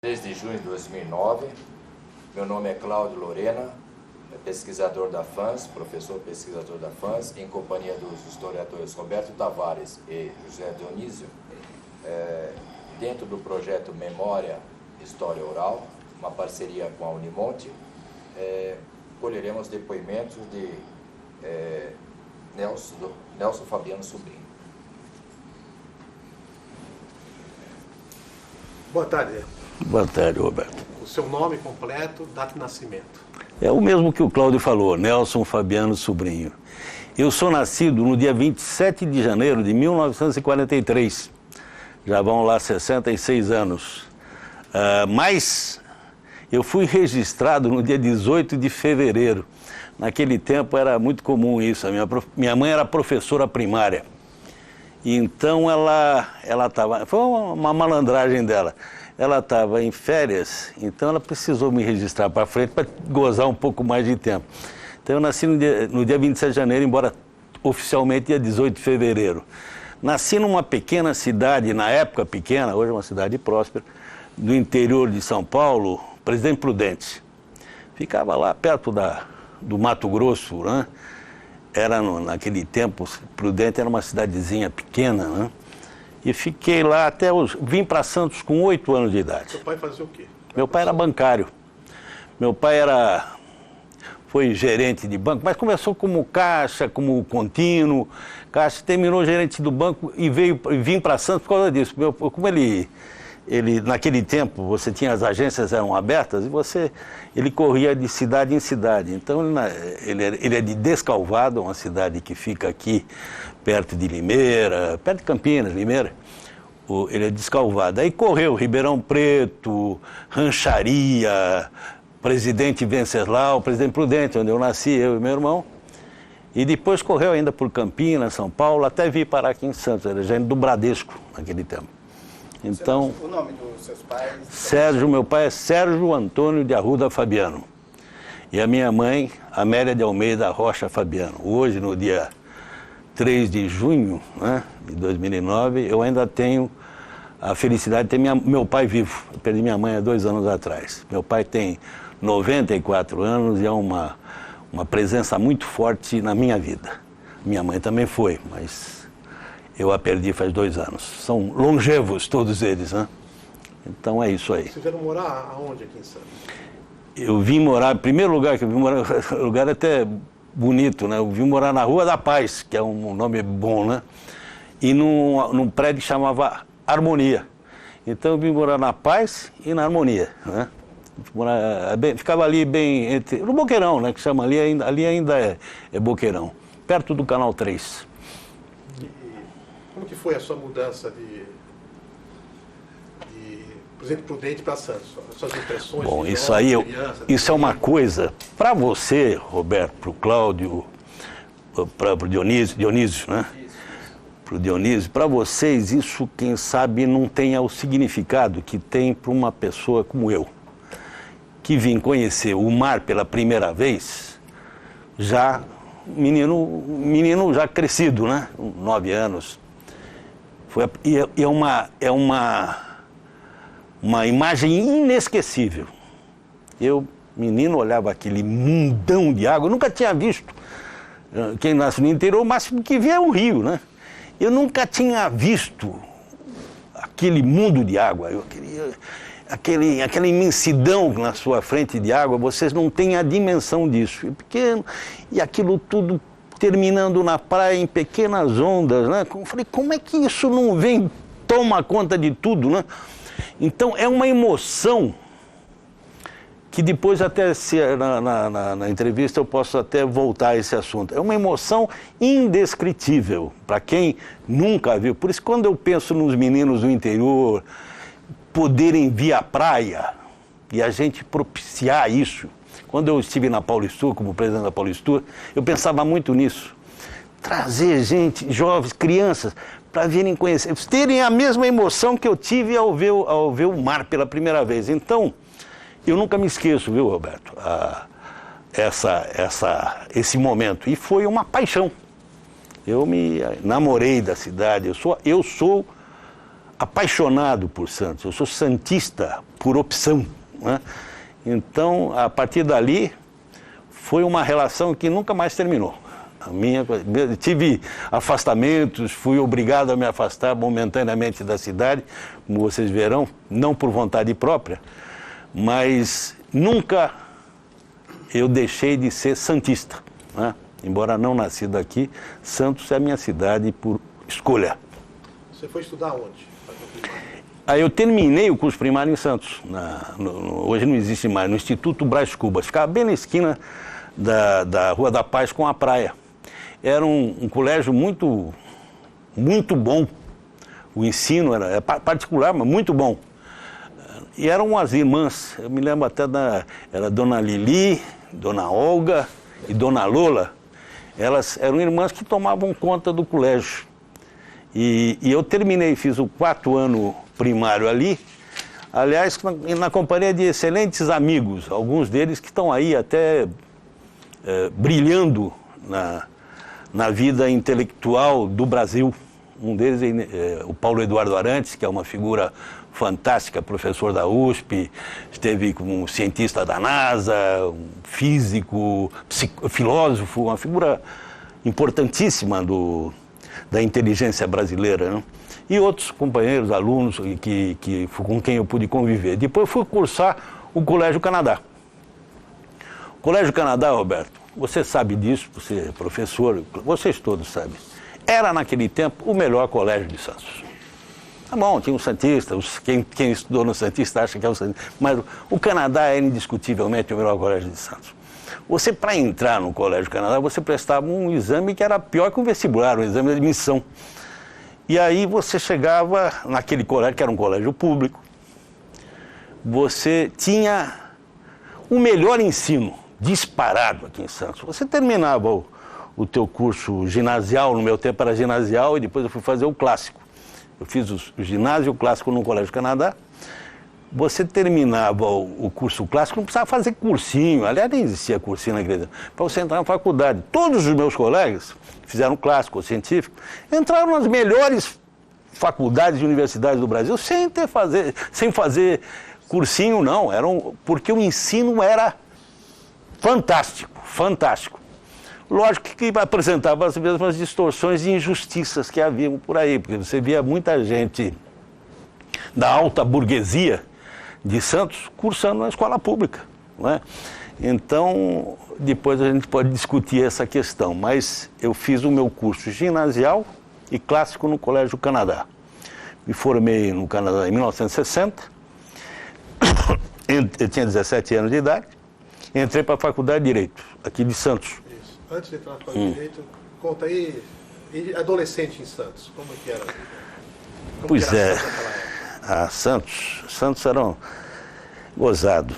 3 de junho de 2009, meu nome é Cláudio Lorena, pesquisador da FANS, professor pesquisador da FANS, em companhia dos historiadores Roberto Tavares e José Dionísio, dentro do projeto Memória História Oral, uma parceria com a Unimonte, colheremos depoimentos de Nelson Fabiano Sobrinho. Boa tarde. Boa tarde, Roberto. O seu nome completo, data de nascimento. É o mesmo que o Cláudio falou, Nelson Fabiano Sobrinho. Eu sou nascido no dia 27 de janeiro de 1943. Já vão lá 66 anos. Mas eu fui registrado no dia 18 de fevereiro. Naquele tempo era muito comum isso. Minha mãe era professora primária. E então ela estava... Foi uma malandragem dela. Ela estava em férias, então ela precisou me registrar para frente para gozar um pouco mais de tempo. Então eu nasci no dia 27 de janeiro, embora oficialmente dia 18 de fevereiro. Nasci numa pequena cidade, na época pequena, hoje é uma cidade próspera, do interior de São Paulo, Presidente Prudente. Ficava lá perto do Mato Grosso, né? Naquele tempo, Prudente era uma cidadezinha pequena, né? E fiquei lá vim para Santos com 8 anos de idade. Seu pai fazia o quê? Meu pai era bancário. Meu pai foi gerente de banco, mas começou como caixa, como contínuo. Caixa, terminou gerente do banco e vim para Santos por causa disso. Como ele, naquele tempo, você tinha as agências eram abertas e ele corria de cidade em cidade. Então ele é de Descalvado, uma cidade que fica aqui perto de Limeira, perto de Campinas, Limeira. Ele é Descalvado. Aí correu Ribeirão Preto, Rancharia, Presidente Venceslau, Presidente Prudente, onde eu nasci, eu e meu irmão. E depois correu ainda por Campinas, São Paulo, até vir parar aqui em Santos. Era gerente do Bradesco naquele tempo. Então, o nome dos seus pais? Meu pai é Sérgio Antônio de Arruda Fabiano. E a minha mãe, Amélia de Almeida Rocha Fabiano. Hoje, no dia 3 de junho, né, de 2009, eu ainda tenho a felicidade de ter meu pai vivo. Eu perdi minha mãe há 2 anos atrás. Meu pai tem 94 anos e é uma presença muito forte na minha vida. Minha mãe também foi, mas eu a perdi faz 2 anos. São longevos todos eles, né? Então é isso aí. Vocês vieram morar aonde aqui em Santos? Eu vim morar, em primeiro lugar que eu vim morar, lugar até bonito, né? Eu vim morar na Rua da Paz, que é um nome bom, né? E num prédio que chamava Harmonia. Então eu vim morar na Paz e na Harmonia, né? Ficava ali bem no Boqueirão, né? Que chama ali ainda é Boqueirão, perto do Canal 3. Como que foi a sua mudança de Presidente Prudente para Santos? As suas impressões? Bom, isso é uma coisa, para você, Roberto, para o Cláudio, para o Dionísio, né? Para o Dionísio, para vocês, isso, quem sabe, não tenha o significado que tem para uma pessoa como eu, que vim conhecer o mar pela primeira vez, já menino já crescido, né? 9 anos. É uma imagem inesquecível. Eu, menino, olhava aquele mundão de água, eu nunca tinha visto. Quem nasce no interior, o máximo que vê é um rio, né? Eu nunca tinha visto aquele mundo de água. Aquela imensidão na sua frente de água, vocês não têm a dimensão disso. É pequeno, e aquilo tudo terminando na praia em pequenas ondas, né? Eu falei, como é que isso não toma conta de tudo, né? Então é uma emoção que depois até na entrevista eu posso até voltar a esse assunto. É uma emoção indescritível para quem nunca viu. Por isso, quando eu penso nos meninos do interior poderem vir à praia e a gente propiciar isso. Quando eu estive na Paulistur, como presidente da Paulistur, eu pensava muito nisso. Trazer gente, jovens, crianças, para virem conhecer, terem a mesma emoção que eu tive ao ver o mar pela primeira vez. Então, eu nunca me esqueço, viu, Roberto, esse momento. E foi uma paixão. Eu me namorei da cidade, eu sou apaixonado por Santos, eu sou santista por opção, né? Então, a partir dali, foi uma relação que nunca mais terminou. Tive afastamentos, fui obrigado a me afastar momentaneamente da cidade, como vocês verão, não por vontade própria, mas nunca eu deixei de ser santista, né? Embora não nascido aqui, Santos é a minha cidade por escolha. Você foi estudar onde? Aí eu terminei o curso primário em Santos, hoje não existe mais, no Instituto Brás Cubas, ficava bem na esquina da Rua da Paz com a praia. Era um colégio muito bom, o ensino era particular, mas muito bom. E eram as irmãs, eu me lembro até era Dona Lili, Dona Olga e Dona Lola. Elas eram irmãs que tomavam conta do colégio. E eu terminei, fiz o 4º ano primário ali, aliás, na companhia de excelentes amigos, alguns deles que estão aí até brilhando na vida intelectual do Brasil. Um deles é o Paulo Eduardo Arantes, que é uma figura fantástica, professor da USP, esteve como cientista da NASA, um físico, filósofo, uma figura importantíssima da inteligência brasileira, né? E outros companheiros, alunos com quem eu pude conviver. Depois fui cursar o Colégio Canadá. O Colégio Canadá, Roberto, você sabe disso, você é professor, vocês todos sabem. Era naquele tempo o melhor colégio de Santos. Tá bom, tinha um Santista, quem estudou no Santista acha que é o Santista, mas o Canadá é indiscutivelmente o melhor colégio de Santos. Você, para entrar no Colégio Canadá, você prestava um exame que era pior que um vestibular, um exame de admissão. E aí você chegava naquele colégio, que era um colégio público, você tinha o melhor ensino, disparado aqui em Santos. Você terminava o teu curso ginasial, no meu tempo era ginasial, e depois eu fui fazer o clássico. Eu fiz o ginásio e o clássico no Colégio Canadá. Você terminava o curso clássico, não precisava fazer cursinho, aliás, nem existia cursinho na igreja, para você entrar na faculdade. Todos os meus colegas fizeram clássico ou científico, entraram nas melhores faculdades e universidades do Brasil sem fazer cursinho, não. Porque o ensino era fantástico, fantástico. Lógico que apresentava as mesmas distorções e injustiças que haviam por aí, porque você via muita gente da alta burguesia de Santos cursando na escola pública, não é? Então, depois a gente pode discutir essa questão, mas eu fiz o meu curso ginasial e clássico no Colégio Canadá. Me formei no Canadá em 1960, eu tinha 17 anos de idade, entrei para a Faculdade de Direito, aqui de Santos. Isso. Antes de entrar na Faculdade de Direito, conta aí, adolescente em Santos, como que era? Pois é, Santos era um gozado.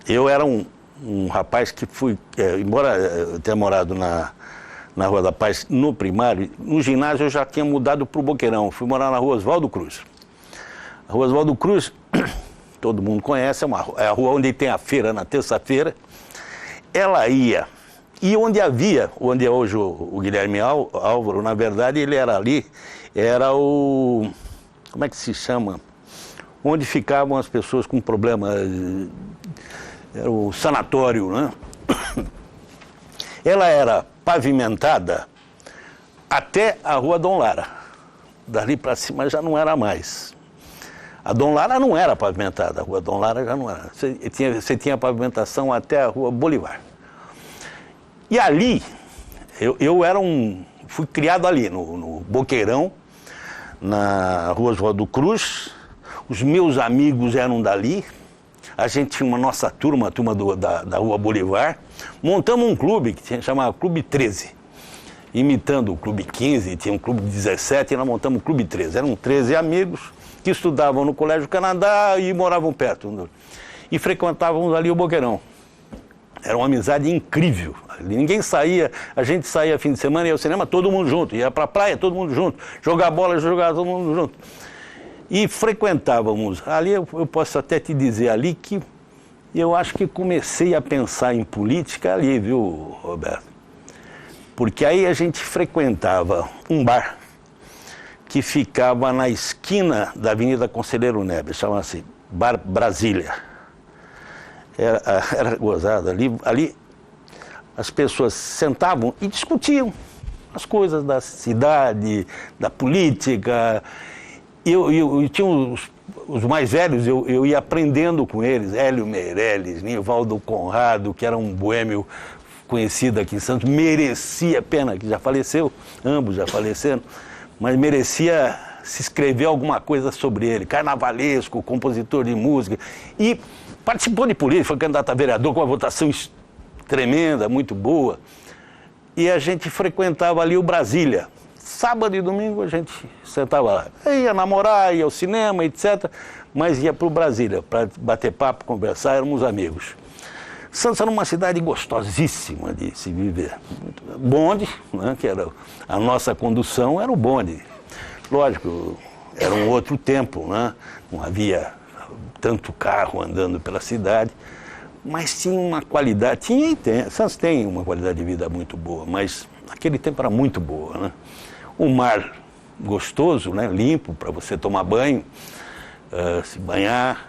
Eu era um rapaz que fui, embora eu tenha morado na Rua da Paz no primário, no ginásio eu já tinha mudado para o Boqueirão, fui morar na Rua Oswaldo Cruz. A Rua Oswaldo Cruz, todo mundo conhece, é a rua onde tem a feira na terça-feira. Ela ia, e onde é hoje o Guilherme Álvaro, na verdade ele era ali, era como é que se chama? Onde ficavam as pessoas com problema, era o sanatório, né? Ela era pavimentada até a Rua Dom Lara. Dali para cima já não era mais. A Dom Lara não era pavimentada, a Rua Dom Lara já não era. Você tinha pavimentação até a Rua Bolivar. E ali, fui criado ali, no Boqueirão, na Rua Oswaldo Cruz. Os meus amigos eram dali. A gente tinha uma nossa turma, a turma da Rua Bolivar. Montamos um clube que chamava Clube 13. Imitando o Clube 15, tinha um Clube 17, e nós montamos o Clube 13. Eram 13 amigos que estudavam no Colégio Canadá e moravam perto. E frequentávamos ali o Boqueirão. Era uma amizade incrível. Ninguém saía, a gente saía fim de semana, ia ao cinema todo mundo junto, ia para a praia todo mundo junto, jogar bola, jogava todo mundo junto. E frequentávamos. Ali eu posso até te dizer ali que eu acho que comecei a pensar em política ali, viu, Roberto? Porque aí a gente frequentava um bar que ficava na esquina da Avenida Conselheiro Neves, chama-se Bar Brasília. Era gozado. Ali as pessoas sentavam e discutiam as coisas da cidade, da política. Eu tinha os mais velhos, eu ia aprendendo com eles, Hélio Meirelles, Nivaldo Conrado, que era um boêmio conhecido aqui em Santos, merecia, pena que já faleceu, ambos já faleceram, mas merecia se escrever alguma coisa sobre ele, carnavalesco, compositor de música, e participou de política, foi candidato a vereador com uma votação tremenda, muito boa, e a gente frequentava ali o Brasília. Sábado e domingo a gente sentava lá, ia namorar, ia ao cinema, etc., mas ia para o Brasília, para bater papo, conversar, éramos amigos. Santos era uma cidade gostosíssima de se viver. Bonde, né, que era a nossa condução, era o bonde. Lógico, era um outro tempo, né? Não havia tanto carro andando pela cidade, mas tinha uma qualidade, tinha e tem, Santos tem uma qualidade de vida muito boa, mas naquele tempo era muito boa, né? O mar gostoso, né? Limpo para você tomar banho, se banhar.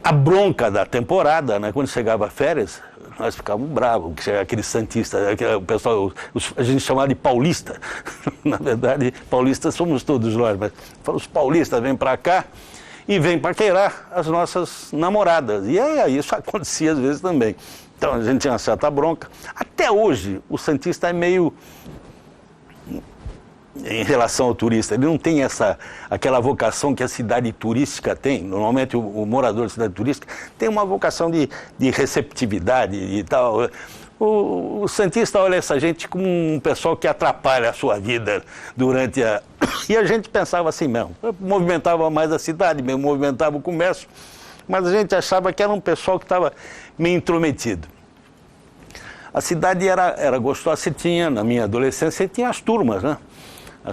A bronca da temporada, né? Quando chegava férias, nós ficávamos bravos, aqueles santistas, o pessoal, a gente chamava de paulista. Na verdade, paulistas somos todos nós, mas os paulistas vêm para cá e vêm paquerar as nossas namoradas. E aí isso acontecia às vezes também. Então a gente tinha uma certa bronca. Até hoje, o santista é meio... Em relação ao turista, ele não tem aquela vocação que a cidade turística tem. Normalmente o morador da cidade turística tem uma vocação de receptividade e tal. O santista olha essa gente como um pessoal que atrapalha a sua vida durante a... E a gente pensava assim mesmo, movimentava mais a cidade, mesmo movimentava o comércio, mas a gente achava que era um pessoal que estava meio intrometido. A cidade era gostosa, você tinha, na minha adolescência, você tinha as turmas, né? A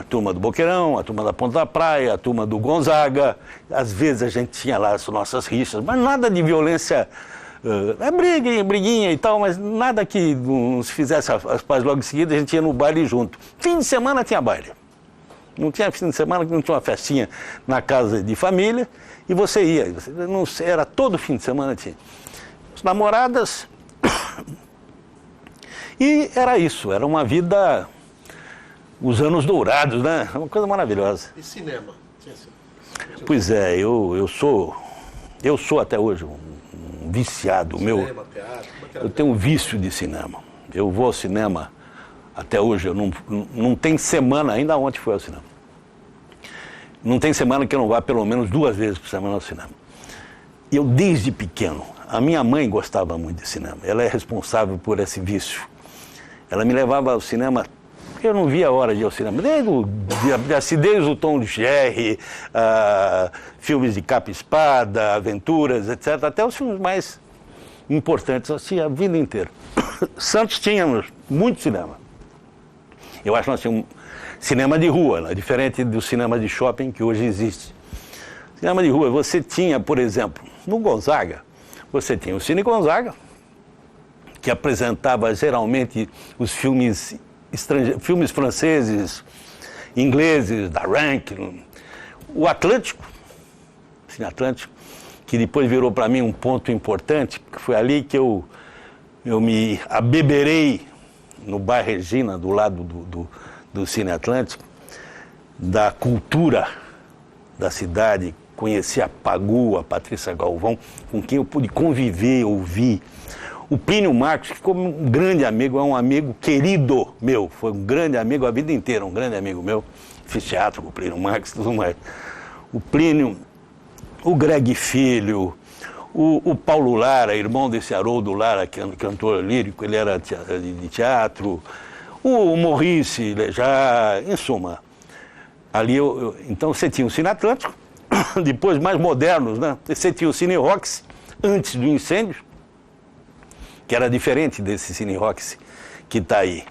turma do Boqueirão, a turma da Ponta da Praia, a turma do Gonzaga. Às vezes a gente tinha lá as nossas rixas, mas nada de violência, briguinha e tal, mas nada que não se fizesse as pazes logo em seguida, a gente ia no baile junto. Fim de semana tinha baile. Não tinha fim de semana que não tinha uma festinha na casa de família e você ia. Era todo fim de semana tinha. As namoradas. E era isso, era uma vida... Os anos dourados, né? Uma coisa maravilhosa. E cinema? Pois é, eu sou até hoje um viciado. Cinema, teatro, eu tenho um vício de cinema. Eu vou ao cinema até hoje, não tem semana, ainda ontem fui ao cinema. Não tem semana que eu não vá pelo menos 2 vezes por semana ao cinema. Eu, desde pequeno, a minha mãe gostava muito de cinema. Ela é responsável por esse vício. Ela me levava ao cinema. Eu não via a hora de ir ao cinema, desde o Tom de Jerry, filmes de capa e espada, aventuras, etc., até os filmes mais importantes, assim, a vida inteira. Santos tínhamos muito cinema. Eu acho que nós tínhamos cinema de rua, né? Diferente do cinema de shopping que hoje existe. Cinema de rua, você tinha, por exemplo, no Gonzaga, você tinha o Cine Gonzaga, que apresentava geralmente os filmes franceses, ingleses, da Rank, o Atlântico, Cine Atlântico, que depois virou para mim um ponto importante, porque foi ali que eu me abeberei no bairro Regina, do lado do Cine Atlântico, da cultura da cidade, conheci a Pagu, a Patrícia Galvão, com quem eu pude conviver, ouvir. O Plínio Marcos, que ficou um grande amigo, é um amigo querido meu, foi um grande amigo a vida inteira, um grande amigo meu. Fiz teatro com o Plínio Marcos e tudo mais. O Plínio, o Greg Filho, o Paulo Lara, irmão desse Haroldo Lara, que é um cantor lírico, ele era de teatro, o Maurice Lejar, em suma. Ali então você tinha o Cine Atlântico, depois mais modernos, né? Você tinha o Cine Roxy, antes do incêndio, que era diferente desse Cine Roxy que está aí.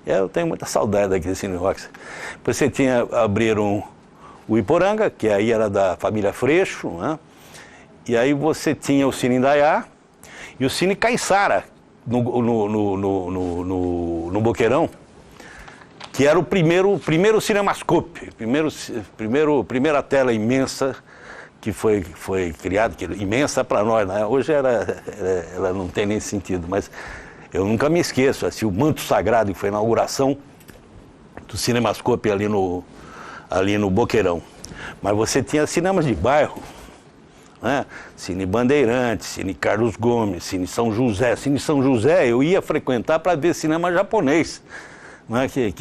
Eu tenho muita saudade daquele Cine Roxy. Depois você abriram o Iporanga, que aí era da família Freixo, né? E aí você tinha o Cine Indaiá e o Cine Caiçara, no Boqueirão, que era o primeiro cinemascope, primeira tela imensa que foi criada, que é imensa para nós, né? Hoje ela não tem nem sentido, mas eu nunca me esqueço, assim, o Manto Sagrado, que foi a inauguração do Cinemascope ali no Boqueirão. Mas você tinha cinemas de bairro, né? Cine Bandeirantes, Cine Carlos Gomes, Cine São José. Cine São José eu ia frequentar para ver cinema japonês, né? que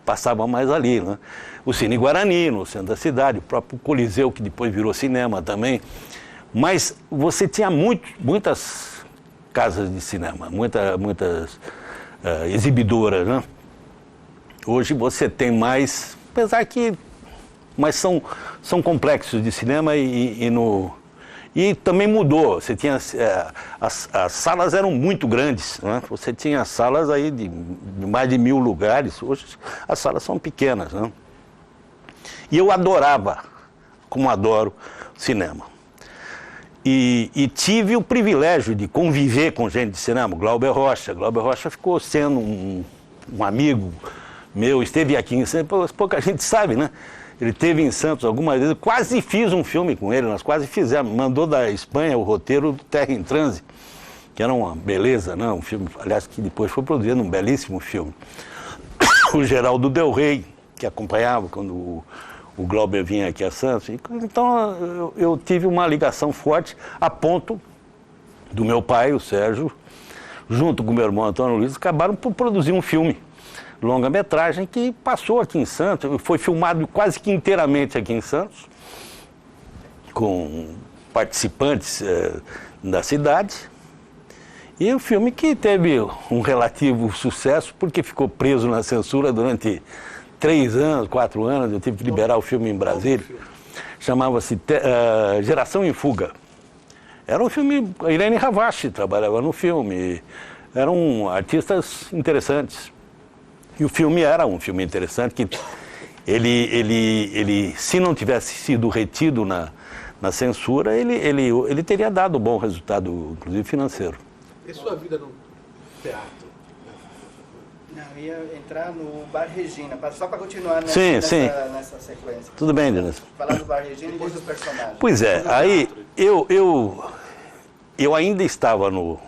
passava mais ali, né? O Cine Guarani, no centro da cidade, o próprio Coliseu, que depois virou cinema também. Mas você tinha muitas casas de cinema, muitas exibidoras, né? Hoje você tem mais, apesar que mas são complexos de cinema e também mudou. Você tinha as salas eram muito grandes, né? Você tinha salas aí de mais de 1000 lugares. Hoje as salas são pequenas, né? E eu adorava, como adoro, cinema. E tive o privilégio de conviver com gente de cinema. Glauber Rocha ficou sendo um amigo meu, esteve aqui em Santos, pouca gente sabe, né? Ele esteve em Santos algumas vezes, quase fiz um filme com ele, nós quase fizemos. Mandou da Espanha o roteiro do Terra em Transe, que era uma beleza, né? Um filme, aliás, que depois foi produzido, um belíssimo filme. O Geraldo Del Rey, que acompanhava quando o Glauber vinha aqui a Santos. Então eu tive uma ligação forte a ponto do meu pai, o Sérgio, junto com o meu irmão Antônio Luiz, acabaram por produzir um filme. Longa-metragem que passou aqui em Santos, foi filmado quase que inteiramente aqui em Santos, com participantes da cidade. E um filme que teve um relativo sucesso, porque ficou preso na censura durante 3 anos, 4 anos. Eu tive que liberar o filme em Brasília. Chamava-se Geração em Fuga. Era um filme, a Irene Ravache trabalhava no filme, eram artistas interessantes. E o filme era um filme interessante, que ele se não tivesse sido retido na censura, ele teria dado bom resultado, inclusive financeiro. E sua vida no teatro? Não, eu ia entrar no Bar Regina, só para continuar nessa sequência. Tudo bem, Denis. Falar do Bar Regina e depois dos personagens. Pois é, aí eu ainda estava no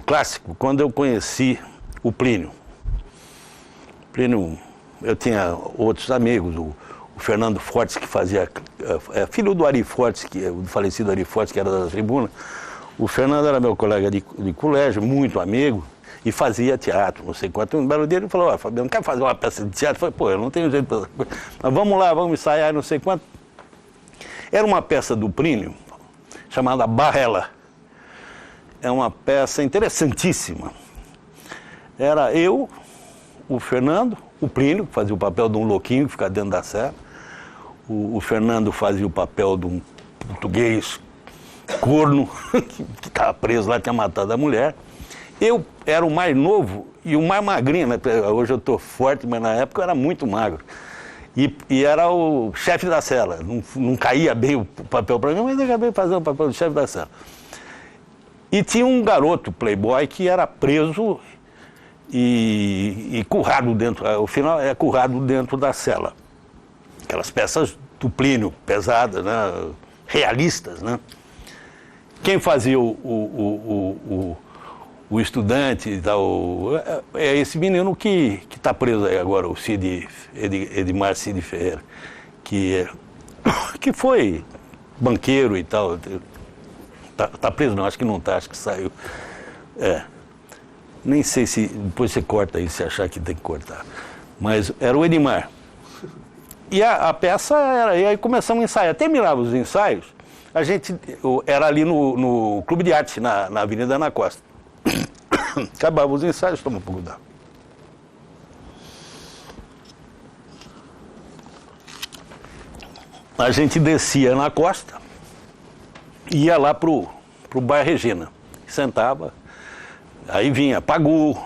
clássico quando eu conheci o Plínio. Eu tinha outros amigos, o Fernando Fortes, que fazia, filho do Ari Fortes, o falecido Ari Fortes, que era da Tribuna. O Fernando era meu colega de colégio, muito amigo, e fazia teatro, não sei quanto. Um belo dia ele falou: Fabiano, quer fazer uma peça de teatro? Eu falei: pô, eu não tenho jeito para coisa, mas vamos lá, vamos ensaiar, não sei quanto. Era uma peça do Plínio, chamada Barrela. É uma peça interessantíssima. Era eu, o Fernando, o Plínio, que fazia o papel de um louquinho que fica dentro da serra. O Fernando fazia o papel de um português corno, que estava preso lá, tinha matado a mulher. Eu era o mais novo e o mais magrinho, né? Hoje eu estou forte, mas na época eu era muito magro. E era o chefe da cela. Não caía bem o papel para mim, mas eu acabei fazendo o papel do chefe da cela. E tinha um garoto playboy que era preso e currado dentro, o final é currado dentro da cela. Aquelas peças do Plínio, pesadas, né? Realistas, né? Quem fazia o estudante e tal, é esse menino que está preso aí agora, o Edmar Cid Ferreira, que foi banqueiro e tal. Tá preso? Não, acho que não está, acho que saiu. Nem sei se depois você corta aí, se achar que tem que cortar. Mas era o Edmar. E a peça era, e aí começamos a ensaiar. Terminava os ensaios, a gente era ali no Clube de Arte, na Avenida Ana Costa. Acabava os ensaios, toma um pouco d'água. A gente descia na costa, ia lá pro Bar Regina, sentava, aí vinha Pagu,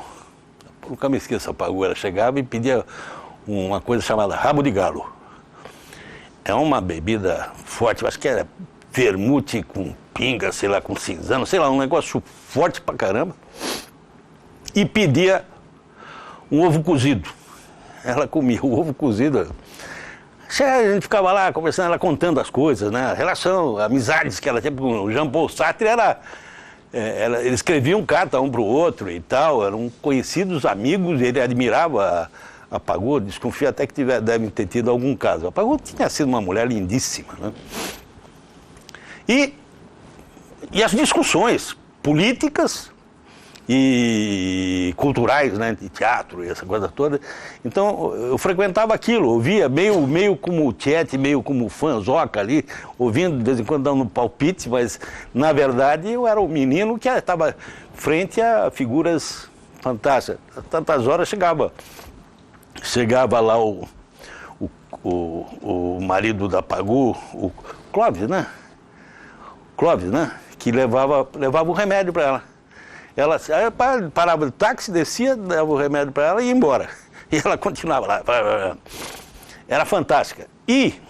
nunca me esqueço, a Pagu, ela chegava e pedia uma coisa chamada rabo de galo. É uma bebida forte, acho que era vermute com pinga, sei lá, com cinzano, sei lá, um negócio forte pra caramba. E pedia um ovo cozido. Ela comia o ovo cozido. A gente ficava lá conversando, ela contando as coisas, né? A relação, amizades que ela tinha com o Jean-Paul Sartre eles escreviam carta um para o outro e tal, eram conhecidos amigos, ele admirava a Pagou, desconfia até que devem ter tido algum caso. A Pagou tinha sido uma mulher lindíssima, né? E as discussões políticas e culturais, né, de teatro e essa coisa toda. Então, eu frequentava aquilo, ouvia meio como Tietê, meio como Fanzoca ali, ouvindo de vez em quando dando palpite, mas, na verdade, eu era o menino que estava frente a figuras fantásticas. A tantas horas chegava lá o marido da Pagou, o Clóvis, né? Que levava o remédio para ela. Ela parava do táxi, descia, dava o remédio para ela e ia embora. E ela continuava lá. Era fantástica. E,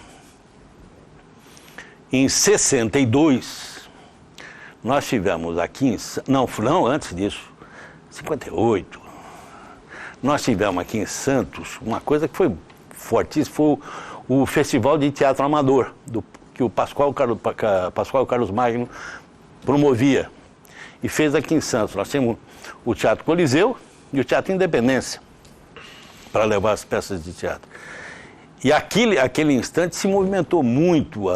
em 62, nós tivemos aqui não, antes disso, 58, nós tivemos aqui em Santos uma coisa que foi fortíssima, foi o Festival de Teatro Amador, que o Pascoal Carlos Magno promovia. E fez aqui em Santos. Nós tínhamos o Teatro Coliseu e o Teatro Independência para levar as peças de teatro. E aquele instante se movimentou muito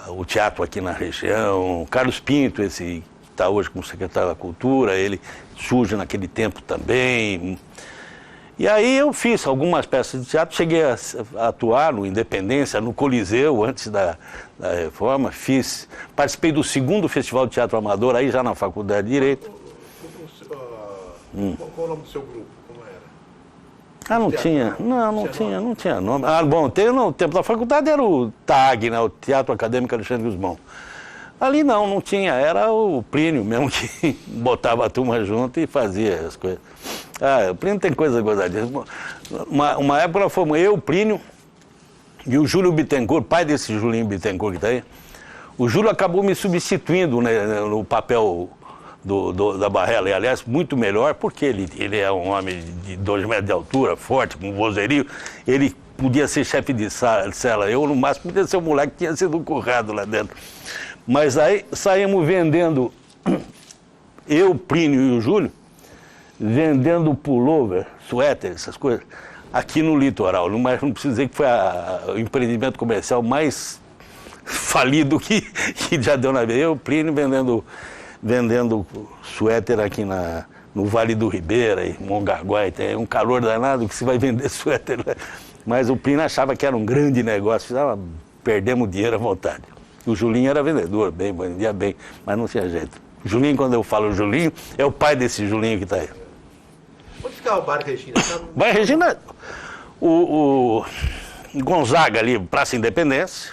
o teatro aqui na região. Carlos Pinto, esse que está hoje como secretário da Cultura, ele surge naquele tempo também. E aí eu fiz algumas peças de teatro, cheguei a atuar no Independência, no Coliseu, antes da reforma, participei do 2º Festival de Teatro Amador, aí já na Faculdade de Direito. Qual o nome do seu grupo? Como era? Não tinha nome. No tempo da faculdade era o TAG, né, o Teatro Acadêmico Alexandre Guzmão. Ali não tinha, era o Plínio mesmo que botava a turma junto e fazia as coisas. O Plínio tem coisa gozadinha. Uma época nós fomos eu, o Plínio e o Júlio Bittencourt, pai desse Julinho Bittencourt que está aí. O Júlio acabou me substituindo, né, no papel da Barrela, e aliás, muito melhor, porque ele é um homem de 2 metros de altura, forte, com vozerio. Ele podia ser chefe de cela, eu no máximo podia ser um moleque que tinha sido currado lá dentro. Mas aí saímos vendendo, eu, o Plínio e o Júlio, vendendo pullover, suéter, essas coisas, aqui no litoral. Mas não preciso dizer que foi o empreendimento comercial mais falido que já deu na vida. Eu, o Plínio, vendendo suéter aqui no Vale do Ribeira, em Mongaguá, tem um calor danado que se vai vender suéter. Mas o Plínio achava que era um grande negócio, perdemos dinheiro à vontade. O Julinho era vendedor, vendia bem, mas não tinha jeito. O Julinho, quando eu falo Julinho, é o pai desse Julinho que está aí. Onde ficava o Bar Regina? Bar Regina, o Gonzaga ali, Praça Independência,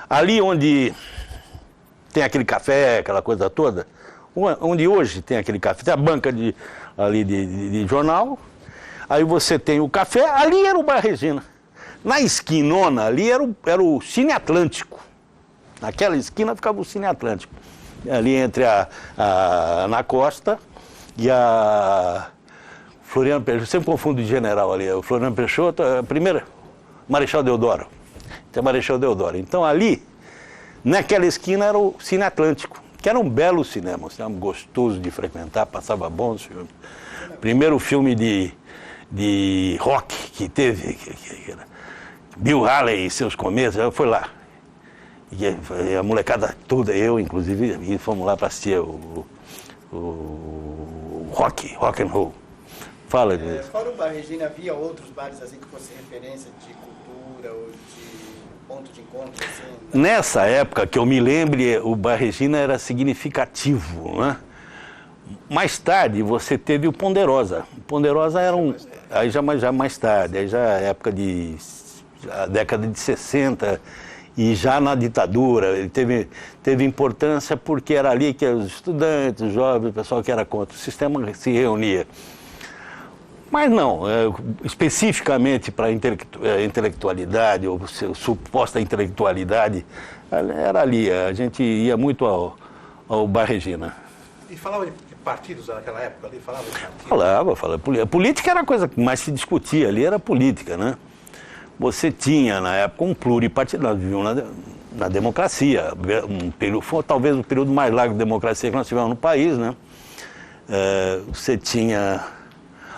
ali onde tem aquele café, aquela coisa toda, onde hoje tem aquele café, tem a banca de jornal, aí você tem o café, ali era o Bar Regina. Na esquinona ali era o Cine Atlântico. Naquela esquina ficava o Cine Atlântico. Ali entre a Ana Costa e a Floriano Peixoto. Sempre confundo de general ali. O Floriano Peixoto, a primeira, Marechal Deodoro. Tem Marechal Deodoro. Então ali, naquela esquina era o Cine Atlântico, que era um belo cinema gostoso de frequentar, passava bons filmes. Primeiro filme de rock que teve, que era Bill Haley e seus começos, foi lá. E a molecada toda, eu inclusive, e fomos lá para assistir o rock and roll. Fala disso. Fora o Bar Regina, havia outros bares assim que fossem referência de cultura ou de ponto de encontro? Assim, Nessa época, que eu me lembre, o Bar Regina era significativo, né? Mais tarde você teve o Ponderosa. O Ponderosa era aí já mais tarde, aí já época a década de 60, e já na ditadura. Ele teve importância porque era ali que os estudantes, os jovens, o pessoal que era contra o sistema se reunia. Mas não, especificamente para a intelectualidade, ou suposta intelectualidade, era ali. A gente ia muito ao Bar Regina. E falava de partidos naquela época? Ali falava de partidos? Falava. A política era a coisa que mais se discutia ali, era a política, né? você tinha, na época, um pluripartidário. Nós vivíamos na democracia. Foi talvez o período mais largo de democracia que nós tivemos no país, né? Você tinha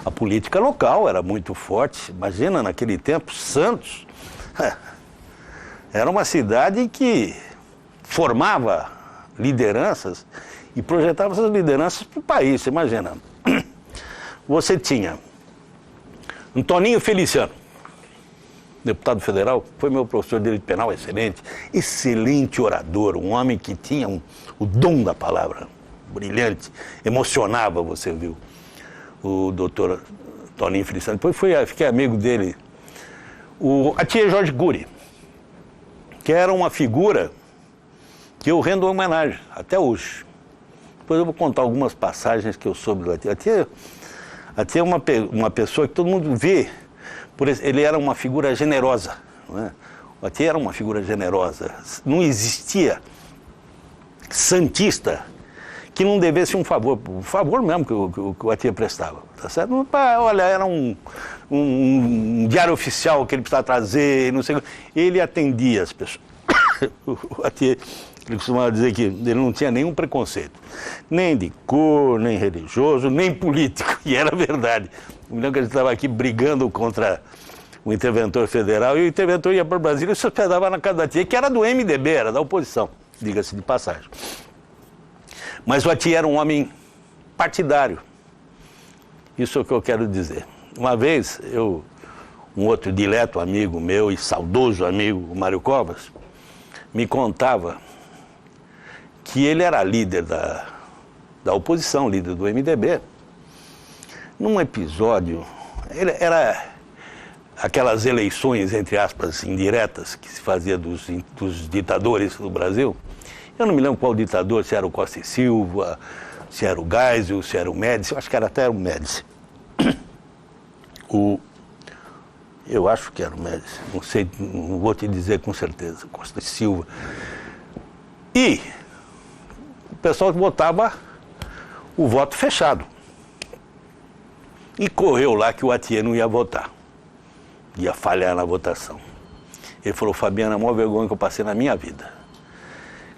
a política local, era muito forte. Imagina, naquele tempo, Santos era uma cidade que formava lideranças e projetava essas lideranças para o país. Você imagina. Você tinha Antoninho Feliciano, deputado federal, foi meu professor de direito penal, excelente orador, um homem que tinha o dom da palavra, brilhante, emocionava, você viu, o doutor Antoninho Feliciano. Depois fiquei amigo dele, a tia Jorge Cury, que era uma figura que eu rendo homenagem até hoje. Depois eu vou contar algumas passagens que eu soube da tia. A tia é uma pessoa que todo mundo vê. Ele era uma figura generosa. Não é? A tia era uma figura generosa. Não existia santista que não devesse um favor. O favor mesmo que a tia prestava. Tá certo? Olha, era um diário oficial que ele precisava trazer, não sei. Ele atendia as pessoas. A tia, ele costumava dizer que ele não tinha nenhum preconceito, nem de cor, nem religioso, nem político, e era verdade. Eu me lembro que a gente estava aqui brigando contra o interventor federal, e o interventor ia para o Brasil e se hospedava na casa da tia, que era do MDB, era da oposição, diga-se de passagem. Mas o tia era um homem partidário, isso é o que eu quero dizer. Uma vez, um outro dileto amigo meu e saudoso amigo, o Mário Covas, me contava que ele era líder da oposição, líder do MDB. Num episódio, era aquelas eleições, entre aspas, indiretas, que se fazia dos ditadores do Brasil. Eu não me lembro qual ditador, se era o Costa e Silva, se era o Geisel, se era o Médici, eu acho que era até o Médici. Eu acho que era o Médici, não sei, não vou te dizer com certeza, Costa e Silva. E o pessoal votava o voto fechado. E correu lá que o Atier não ia votar. Ia falhar na votação. Ele falou, Fabiana, a maior vergonha que eu passei na minha vida.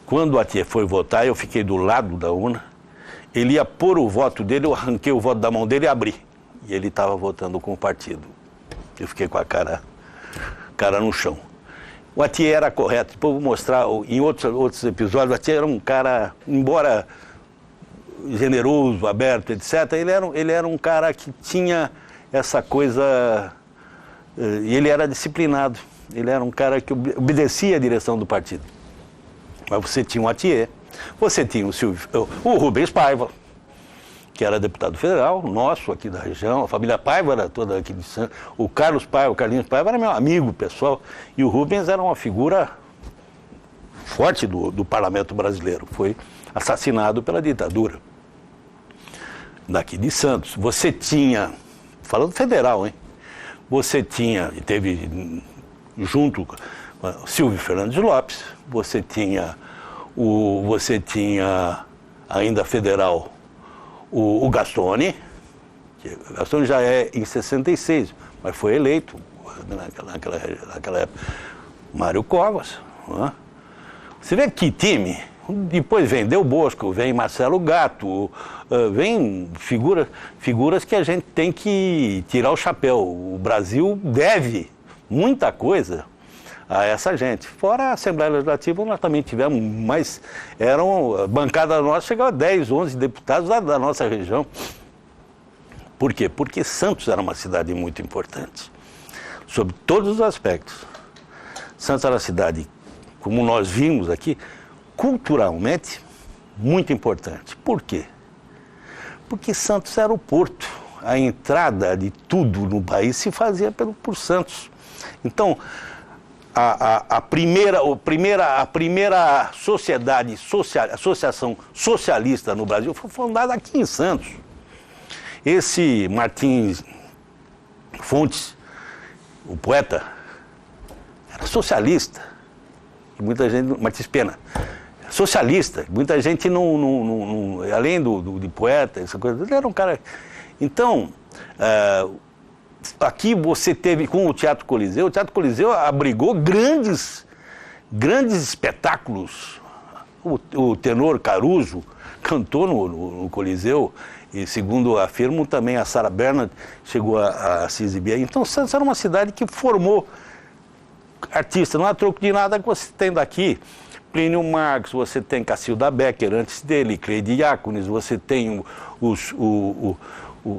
Quando o Atier foi votar, eu fiquei do lado da urna. Ele ia pôr o voto dele, eu arranquei o voto da mão dele e abri. E ele estava votando com o partido. Eu fiquei com a cara no chão. O Atier era correto. Depois eu vou mostrar, em outros episódios, o Atier era um cara, embora generoso, aberto, etc., ele era um cara que tinha essa coisa, e ele era disciplinado. Ele era um cara que obedecia a direção do partido. Mas você tinha o Atier, você tinha o Rubens Paiva, que era deputado federal, nosso aqui da região, a família Paiva era toda aqui de Santos, o Carlinhos Paiva era meu amigo pessoal, e o Rubens era uma figura forte do parlamento brasileiro, foi assassinado pela ditadura daqui de Santos. Você tinha, falando federal, hein? Você tinha, e teve junto com Silvio Fernandes Lopes, você tinha ainda federal o Gastone, o Gastone já é em 66, mas foi eleito naquela época. Mário Covas. Né? Você vê que time, depois vem Del Bosco, vem Marcelo Gatto, vem figuras que a gente tem que tirar o chapéu. O Brasil deve muita coisa a essa gente. Fora a Assembleia Legislativa, nós também tivemos, mas a bancada nossa chegava a 10, 11 deputados da nossa região. Por quê? Porque Santos era uma cidade muito importante, sob todos os aspectos. Santos era uma cidade, como nós vimos aqui, culturalmente muito importante. Por quê? Porque Santos era o porto. A entrada de tudo no país se fazia por Santos. Então, a primeira associação socialista no Brasil foi fundada aqui em Santos. Esse Martins Fontes, o poeta, era socialista. E muita gente, Martins Pena, socialista. Muita gente além de poeta, essa coisa, ele era um cara. Então, aqui você teve, com o Teatro Coliseu abrigou grandes espetáculos. O tenor Caruso cantou no Coliseu, e segundo afirmo também a Sarah Bernhardt chegou a se exibir aí. Então Santos era uma cidade que formou artistas, não há troco de nada que você tem daqui. Plínio Marcos, você tem Cacilda Becker antes dele, Cleide Diáconis, você tem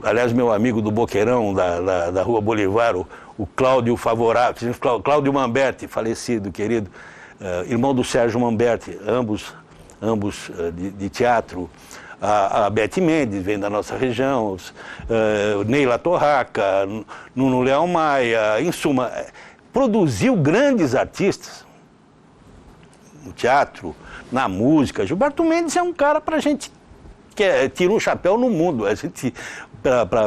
aliás, meu amigo do Boqueirão, da Rua Bolivar, o Cláudio Favorável, Cláudio Mamberti, falecido, querido, irmão do Sérgio Mamberti, ambos de teatro. A Bete Mendes vem da nossa região, Neila Torraca, Nuno Leão Maia, em suma, produziu grandes artistas no teatro, na música. Gilberto Mendes é um cara para a gente que tira um chapéu no mundo, a gente,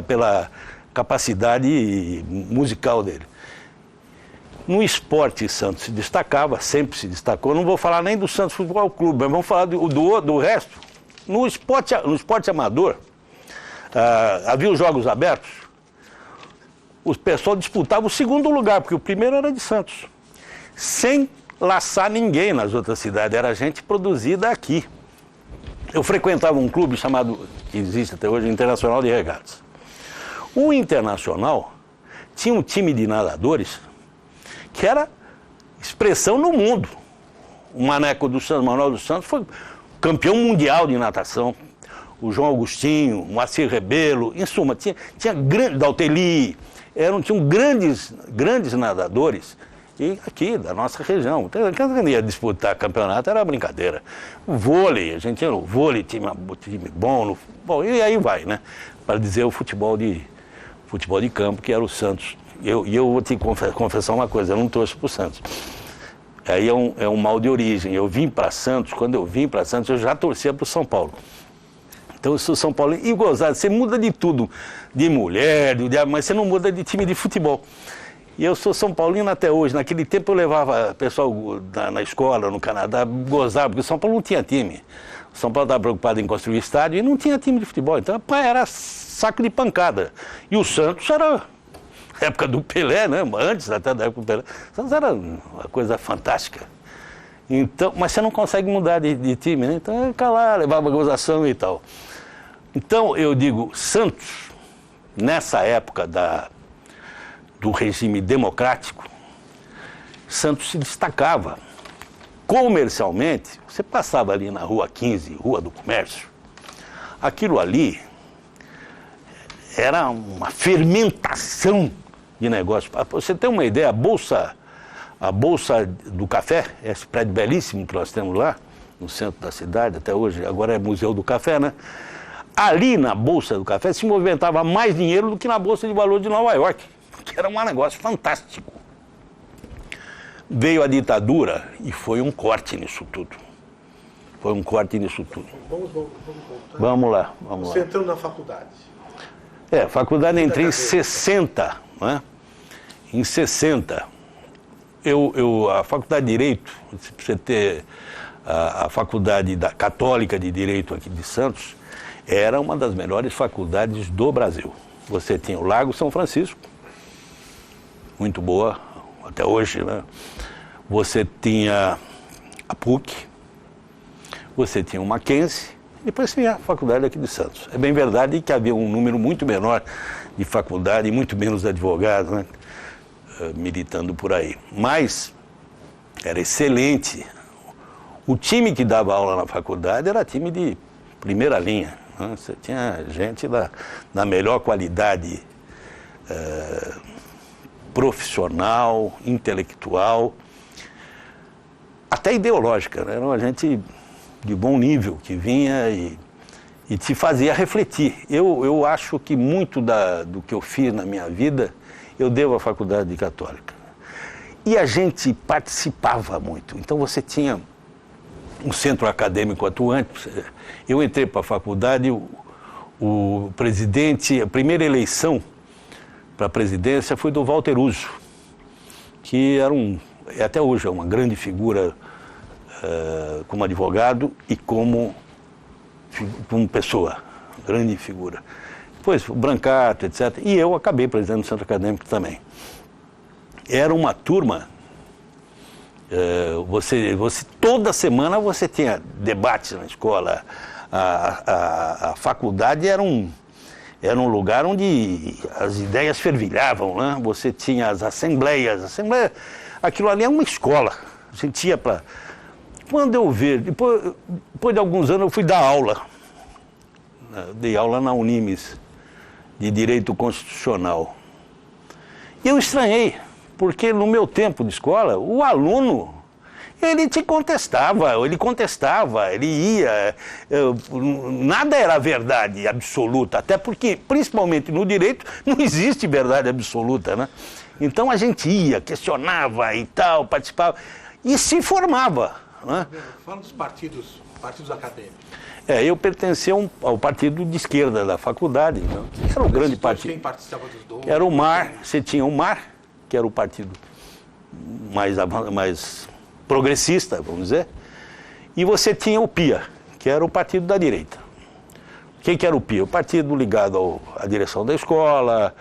pela capacidade musical dele. No esporte, Santos se destacava, sempre se destacou. Não vou falar nem do Santos Futebol Clube, mas vamos falar do resto. No esporte amador, havia os jogos abertos, o pessoal disputava o segundo lugar, porque o primeiro era de Santos, sem laçar ninguém nas outras cidades, era gente produzida aqui. Eu frequentava um clube chamado, que existe até hoje, Internacional de Regatas. O Internacional tinha um time de nadadores que era expressão no mundo. O Maneco do Santos, Manuel dos Santos, foi campeão mundial de natação. O João Agostinho, o Moacir Rebelo, em suma, tinha Dalteli, tinham grandes nadadores, e aqui, da nossa região. Quem ia disputar campeonato era brincadeira. O vôlei, a gente tinha o vôlei, time bom, e aí vai, né? Para dizer o futebol de campo, que era o Santos. E eu vou te confessar uma coisa, eu não torço pro Santos. Aí é um mal de origem. Quando eu vim para Santos, eu já torcia para o São Paulo. Então eu sou São Paulo. E gozado, você muda de tudo, de mulher, mas você não muda de time de futebol. E eu sou São Paulino até hoje. Naquele tempo eu levava pessoal na escola, no Canadá, gozar, porque o São Paulo não tinha time. O São Paulo estava preocupado em construir estádio e não tinha time de futebol. Então era saco de pancada. E o Santos era época do Pelé, né? Antes até da época do Pelé. Santos era uma coisa fantástica. Então, mas você não consegue mudar de time, né? Então, calar, levava gozação e tal. Então, eu digo, Santos, nessa época do regime democrático, Santos se destacava. Comercialmente, você passava ali na Rua 15, Rua do Comércio, aquilo ali era uma fermentação de negócio. Para você ter uma ideia, a Bolsa do Café, esse prédio belíssimo que nós temos lá, no centro da cidade, até hoje, agora é Museu do Café, né? Ali na Bolsa do Café se movimentava mais dinheiro do que na Bolsa de Valores de Nova York, que era um negócio fantástico. Veio a ditadura e foi um corte nisso tudo. Vamos voltar. Vamos lá. Você entrou na faculdade. A faculdade eu entrei em 60, né? Em 60, a Faculdade de Direito, você ter a Faculdade Católica de Direito aqui de Santos, era uma das melhores faculdades do Brasil. Você tinha o Largo São Francisco, muito boa, até hoje, né? Você tinha a PUC, você tinha o Mackenzie, e depois tinha a faculdade aqui de Santos. É bem verdade que havia um número muito menor de faculdade e muito menos advogados, né? Militando por aí. Mas era excelente. O time que dava aula na faculdade era time de primeira linha, né? Você tinha gente da melhor qualidade profissional, intelectual, até ideológica, né? Era uma gente de bom nível que vinha e te fazia refletir. Eu acho que muito do que eu fiz na minha vida eu devo à Faculdade Católica. E a gente participava muito. Então você tinha um centro acadêmico atuante. Eu entrei para a faculdade, o presidente, a primeira eleição para a presidência foi do Walter Uzzo, que era até hoje é uma grande figura como advogado e como pessoa, grande figura. depois o Brancato, etc. E eu acabei presidente do centro acadêmico também. Era uma turma, toda semana você tinha debates na escola, a faculdade era um lugar onde as ideias fervilhavam, né? Você tinha as assembleias, aquilo ali é uma escola, a gente ia para... Quando eu vejo, depois de alguns anos eu fui dar aula, dei aula na Unimes, de Direito Constitucional. E eu estranhei, porque no meu tempo de escola, o aluno, ele contestava, ele ia, nada era verdade absoluta, até porque, principalmente no direito, não existe verdade absoluta, né? Então a gente ia, questionava e tal, participava, e se formava, né? Fala dos partidos acadêmicos. Eu pertencia ao partido de esquerda da faculdade, né? Era o grande partido. Quem participava dos dois? Era o MAR, você tinha o MAR, que era o partido mais progressista, vamos dizer, e você tinha o PIA, que era o partido da direita. Quem que era o PIA? O partido ligado à direção da escola,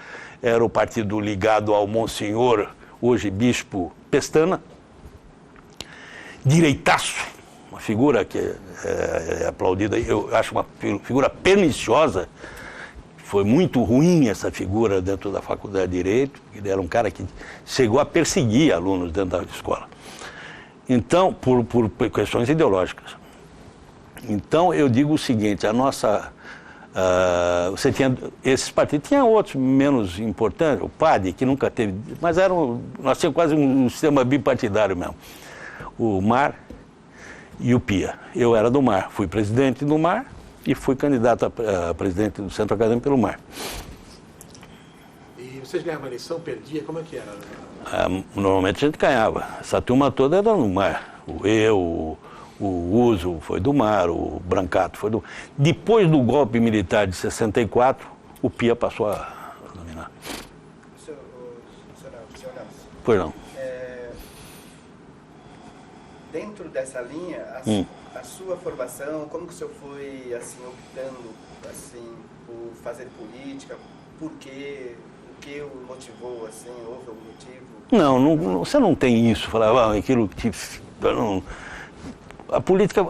era o partido ligado ao Monsenhor, hoje bispo Pestana, direitaço, uma figura que é aplaudida, eu acho uma figura perniciosa. Foi muito ruim essa figura dentro da faculdade de Direito, ele era um cara que chegou a perseguir alunos dentro da escola. Então, por questões ideológicas. Então, eu digo o seguinte, você tinha esses partidos, tinha outros menos importantes, o PAD, que nunca teve, mas nós tínhamos quase um sistema bipartidário mesmo. O MAR e o PIA. Eu era do MAR, fui presidente do MAR e fui candidato a presidente do Centro Acadêmico pelo MAR. E vocês ganhavam a eleição, perdia, como é que era? Normalmente a gente ganhava. Essa turma toda era do MAR. O Uso foi do MAR, o Brancato foi do... Depois do golpe militar de 64, o PIA passou a dominar. Senhor Nelson. Pois não. Dentro dessa linha, a sua formação, como que o senhor foi assim, optando assim, por fazer política? Por quê? O que o motivou? Assim, houve algum motivo? Não, você não tem isso. Falava, aquilo que... A política,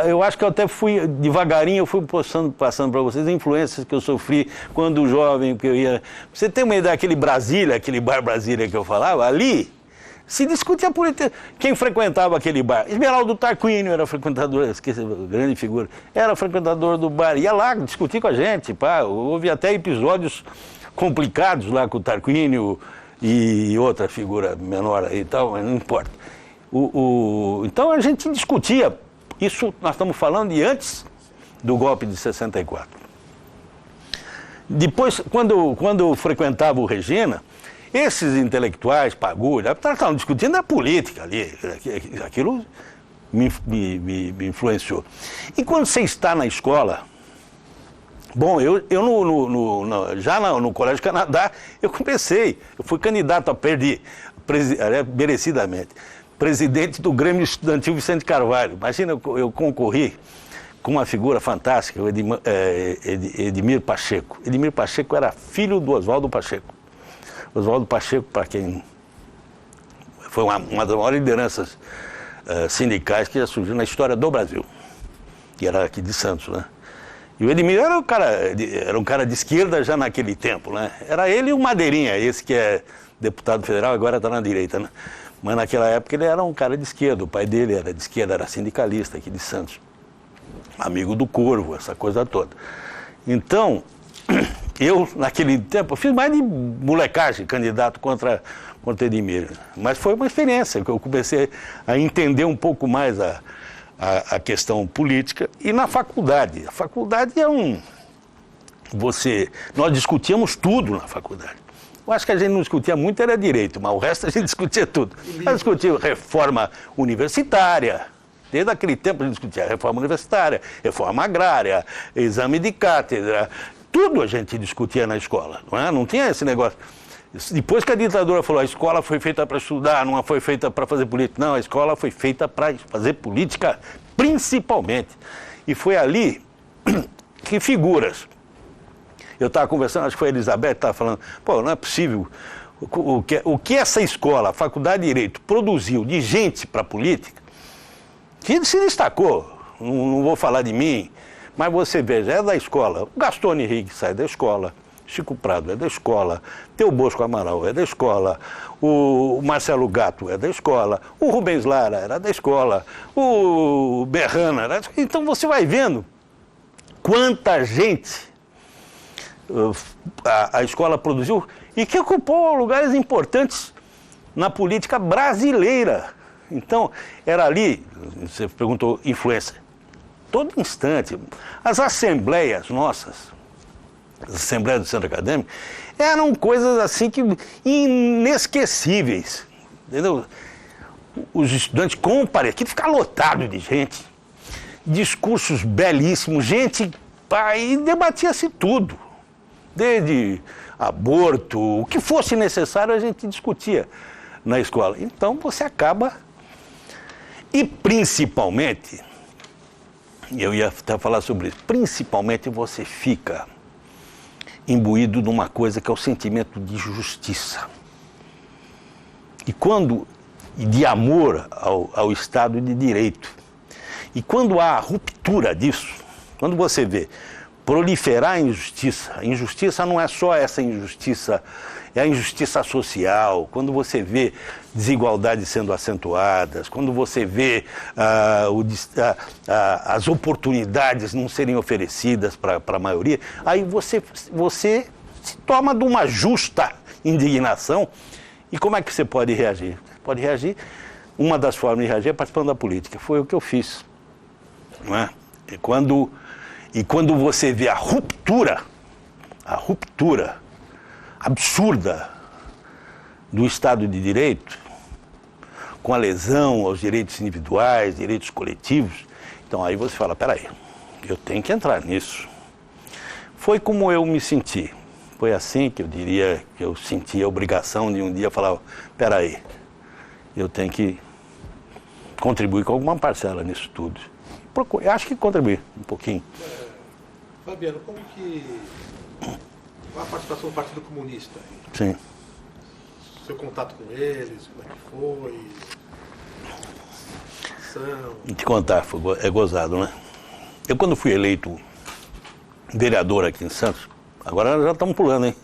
eu acho que eu até fui devagarinho, eu fui passando para vocês influências que eu sofri quando jovem, que eu ia... Você tem uma ideia daquele Brasília, aquele bar Brasília que eu falava? Ali se discutia política. Quem frequentava aquele bar? Esmeraldo Tarquínio era frequentador, esqueci, grande figura, era frequentador do bar, ia lá discutir com a gente, pá. Houve até episódios complicados lá com o Tarquínio e outra figura menor aí e tal, mas não importa. Então a gente discutia, isso nós estamos falando de antes do golpe de 64. Depois, quando eu frequentava o Regina, esses intelectuais, Pagulha, estavam discutindo a política ali, aquilo me influenciou. E quando você está na escola, bom, eu já no Colégio Canadá, eu fui candidato a perder, merecidamente, presidente do Grêmio Estudantil Vicente Carvalho. Imagina, eu concorri com uma figura fantástica, o Edmir Pacheco. Edmir Pacheco era filho do Oswaldo Pacheco. Oswaldo Pacheco, para quem... foi uma das maiores lideranças sindicais que já surgiu na história do Brasil. E era aqui de Santos, né? E o Edmir era um cara de esquerda já naquele tempo, né? Era ele e o Madeirinha, esse que é deputado federal, agora está na direita, né? Mas naquela época ele era um cara de esquerda, o pai dele era de esquerda, era sindicalista aqui de Santos. Amigo do Corvo, essa coisa toda. Então, eu naquele tempo, fiz mais de molecagem, candidato contra Edmir. Mas foi uma experiência que eu comecei a entender um pouco mais a questão política. E na faculdade, a faculdade nós discutíamos tudo na faculdade. Eu acho que a gente não discutia muito, era direito, mas o resto a gente discutia tudo. Nós discutíamos reforma universitária, desde aquele tempo a gente discutia reforma universitária, reforma agrária, exame de cátedra, tudo a gente discutia na escola, não é? Não tinha esse negócio. Depois que a ditadura falou, a escola foi feita para estudar, não foi feita para fazer política. Não, a escola foi feita para fazer política principalmente. E foi ali que figuras Eu estava conversando, acho que foi a Elizabeth que estava falando, pô, não é possível. O que essa escola, a Faculdade de Direito, produziu de gente para a política, que ele se destacou, não vou falar de mim, mas você veja, é da escola. O Gastone Henrique sai da escola, Chico Prado é da escola, Teu Bosco Amaral é da escola, o Marcelo Gatto é da escola, o Rubens Lara era da escola, o Berrana era da escola. Então você vai vendo quanta gente a escola produziu e que ocupou lugares importantes na política brasileira. Então, era ali, você perguntou, influência, todo instante. As assembleias nossas, as assembleias do centro acadêmico, eram coisas assim que inesquecíveis, entendeu? Os estudantes compareciam, aquilo ficava lotado de gente, discursos belíssimos, gente, e debatia-se tudo, desde aborto, o que fosse necessário a gente discutia na escola. Então você acaba, e principalmente, eu ia até falar sobre isso, principalmente você fica imbuído numa coisa que é o sentimento de justiça. E de amor ao Estado de Direito. E quando há a ruptura disso, quando você vê proliferar a injustiça não é só essa injustiça, é a injustiça social, quando você vê desigualdades sendo acentuadas, quando você vê as oportunidades não serem oferecidas para a maioria, aí você se toma de uma justa indignação. E como é que você pode reagir? Pode reagir, uma das formas de reagir é participando da política. Foi o que eu fiz. Não é? E quando você vê a ruptura absurda do Estado de Direito, com a lesão aos direitos individuais, direitos coletivos, então aí você fala, peraí, eu tenho que entrar nisso. Foi como eu me senti. Foi assim que eu diria que eu senti a obrigação de um dia falar, peraí, eu tenho que contribuir com alguma parcela nisso tudo. Eu acho que contribuir um pouquinho. Fabiano, como que a participação do Partido Comunista? Sim. Seu contato com eles, como é que foi? Ação. Te contar, é gozado, né? Eu quando fui eleito vereador aqui em Santos, agora já estamos pulando, hein?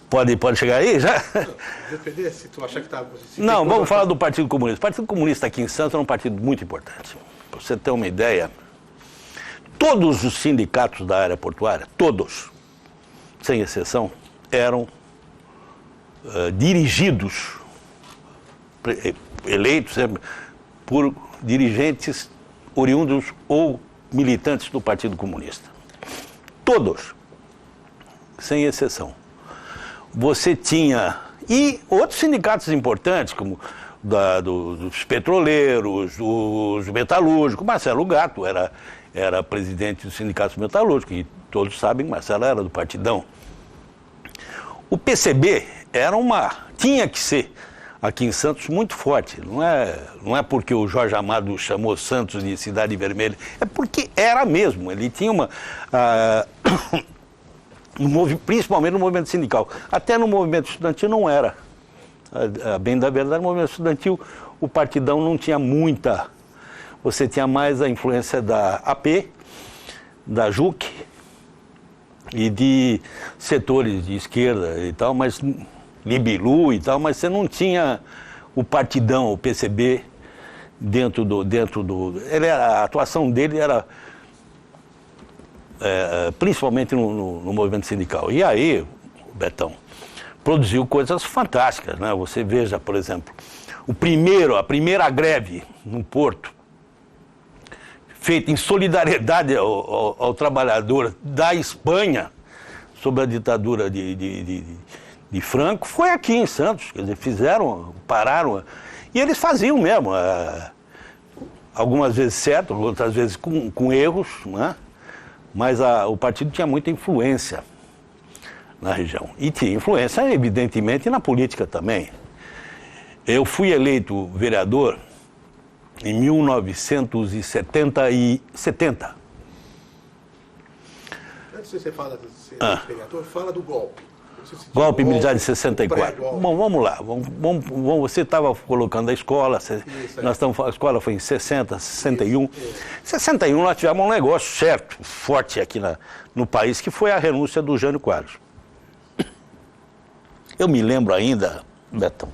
Pode chegar aí já? Depender se tu achar que está... Não, vamos falar do Partido Comunista. O Partido Comunista aqui em Santos é um partido muito importante. Para você ter uma ideia, todos os sindicatos da área portuária, todos, sem exceção, eram dirigidos, eleitos por dirigentes oriundos ou militantes do Partido Comunista. Todos, sem exceção. Você tinha, e outros sindicatos importantes, como dos petroleiros, dos metalúrgicos. Marcelo Gatto era presidente dos sindicatos metalúrgicos, e todos sabem que Marcelo era do Partidão. O PCB tinha que ser, aqui em Santos, muito forte. Não é porque o Jorge Amado chamou Santos de Cidade Vermelha, é porque era mesmo. Ele tinha principalmente no movimento sindical. Até no movimento estudantil não era. Bem da verdade, no movimento estudantil, o Partidão não tinha muita. Você tinha mais a influência da AP, da JUC e de setores de esquerda e tal, mas Libilu e tal, mas você não tinha o Partidão, o PCB, dentro do a atuação dele era principalmente no movimento sindical. E aí, Betão, produziu coisas fantásticas, né? Você veja, por exemplo, a primeira greve no Porto, feita em solidariedade ao trabalhador da Espanha, sob a ditadura de Franco, foi aqui em Santos. Quer dizer, pararam, e eles faziam mesmo, algumas vezes certo, outras vezes com erros, né? Mas o partido tinha muita influência na região. E tinha influência, evidentemente, na política também. Eu fui eleito vereador em 1970. Antes de você falar de ser vereador, fala do golpe. Golpe militar de 64. Bom, vamos lá. Você estava colocando a escola, a escola foi em 60, 61. Em 61 nós tivemos um negócio certo, forte aqui no país, que foi a renúncia do Jânio Quadros. Eu me lembro ainda, Betão,